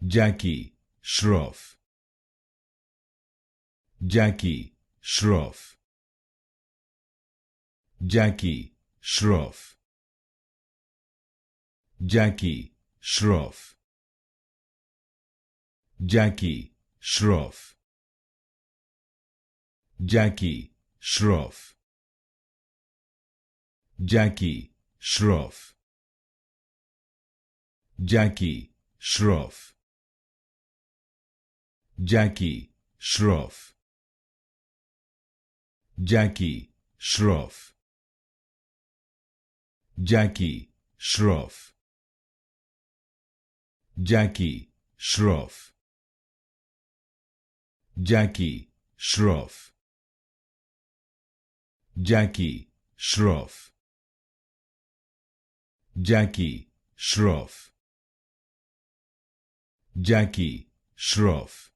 Jackie, Shroff. Jackie, Shroff. Jackie, Shroff. Jackie, Shroff. Jackie, Shroff. Jackie, Shroff. Jackie, Shroff. Jackie, Shroff. Jackie, Shroff. Jackie, Shroff. Jackie, Shroff. Jackie, Shroff. Jackie, Shroff. Jackie, Shroff. Jackie, Shroff. Jackie, Shroff.